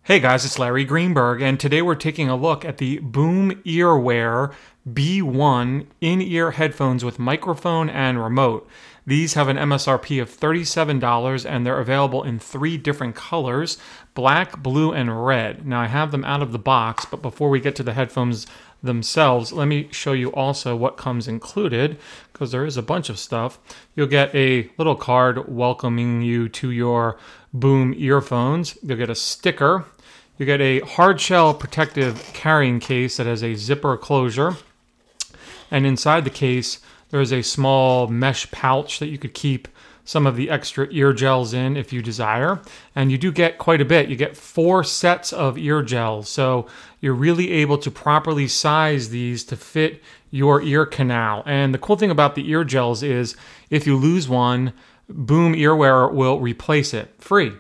Hey guys, it's Larry Greenberg, and today we're taking a look at the Boom Earwear BEOne in-ear headphones with microphone and remote. These have an MSRP of $37 and they're available in 3 different colors, black, blue, and red. Now I have them out of the box, but before we get to the headphones themselves, let me show you also what comes included, because there is a bunch of stuff. You'll get a little card welcoming you to your Boom earphones. You'll get a sticker. You get a hard shell protective carrying case that has a zipper closure. And inside the case, there's a small mesh pouch that you could keep some of the extra ear gels in if you desire. And you do get quite a bit. You get 4 sets of ear gels. So you're really able to properly size these to fit your ear canal. And the cool thing about the ear gels is if you lose one, Boom Earwear will replace it free.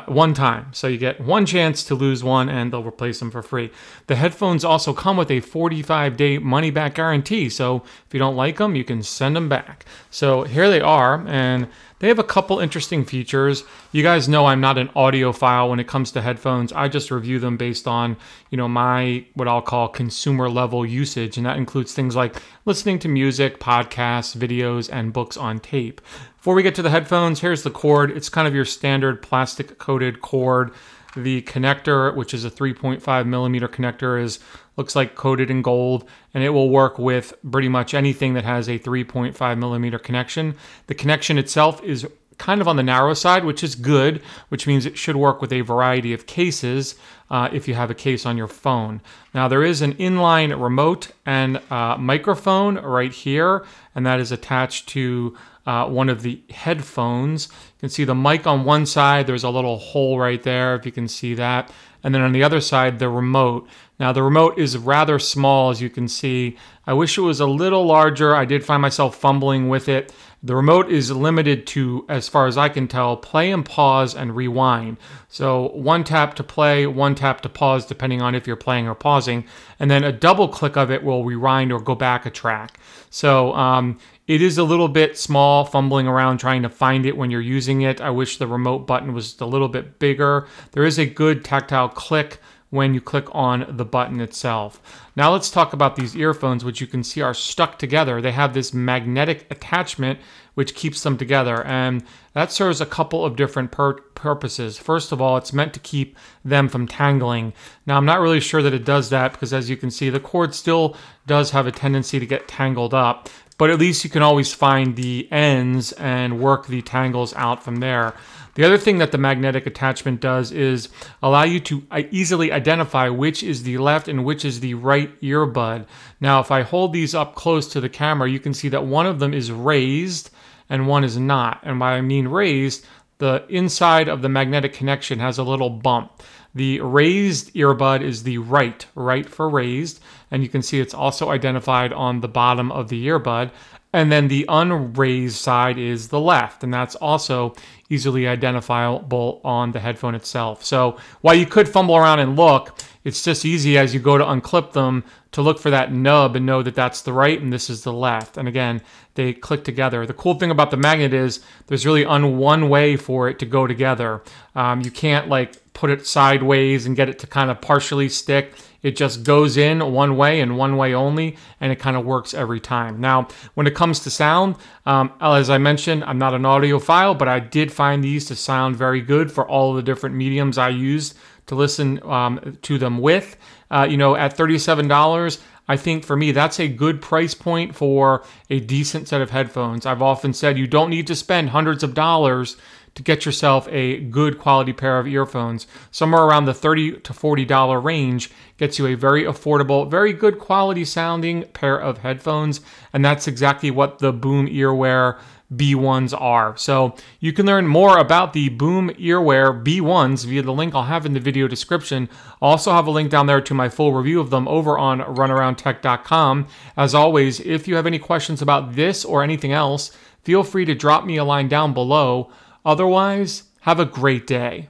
One time. So you get one chance to lose one and they'll replace them for free. The headphones also come with a 45-day money-back guarantee. So if you don't like them, you can send them back. So here they are, and they have a couple interesting features. You guys know I'm not an audiophile when it comes to headphones. I just review them based on, my what I'll call consumer level usage, and that includes things like listening to music, podcasts, videos, and books on tape. Before we get to the headphones, here's the cord. It's kind of your standard plastic coated cord. The connector, which is a 3.5 millimeter connector, looks like coated in gold, and it will work with pretty much anything that has a 3.5 millimeter connection. The connection itself is kind of on the narrow side, which is good, which means it should work with a variety of cases if you have a case on your phone. Now there is an inline remote and microphone right here, and that is attached to one of the headphones. You can see the mic on one side. There's a little hole right there, if you can see that. And then on the other side, the remote. Now the remote is rather small, as you can see. I wish it was a little larger. I did find myself fumbling with it. The remote is limited to, as far as I can tell, play and pause and rewind. So 1 tap to play, 1 tap to pause, depending on if you're playing or pausing. And then a double click of it will rewind or go back a track. So it is a little bit small, fumbling around trying to find it when you're using it. I wish the remote button was a little bit bigger. There is a good tactile click when you click on the button itself. Now let's talk about these earphones, which you can see are stuck together. They have this magnetic attachment which keeps them together, and that serves a couple of different purposes. First of all, it's meant to keep them from tangling. Now I'm not really sure that it does that, because as you can see, the cord still does have a tendency to get tangled up, but at least you can always find the ends and work the tangles out from there. The other thing that the magnetic attachment does is allow you to easily identify which is the left and which is the right earbud. Now, if I hold these up close to the camera, you can see that one of them is raised and one is not. And by I mean raised, the inside of the magnetic connection has a little bump. The raised earbud is the right for raised, and you can see it's also identified on the bottom of the earbud. And then the unraised side is the left, and that's also easily identifiable on the headphone itself. So while you could fumble around and look, it's just easy as you go to unclip them to look for that nub and know that that's the right and this is the left. And again, they click together. The cool thing about the magnet is there's really one way for it to go together. You can't like put it sideways and get it to kind of partially stick. It just goes in one way and one way only, and it kind of works every time. Now, when it comes to sound, as I mentioned, I'm not an audiophile, but I did find these to sound very good for all of the different mediums I used to listen to them with. At $37, I think for me, that's a good price point for a decent set of headphones. I've often said you don't need to spend hundreds of dollars to get yourself a good quality pair of earphones. Somewhere around the $30 to $40 range gets you a very affordable, very good quality sounding pair of headphones, and that's exactly what the Boom Earwear BEOnes are. So you can learn more about the Boom Earwear BEOnes via the link I'll have in the video description. I'll also have a link down there to my full review of them over on runaroundtech.com. As always, if you have any questions about this or anything else, feel free to drop me a line down below. Otherwise, have a great day.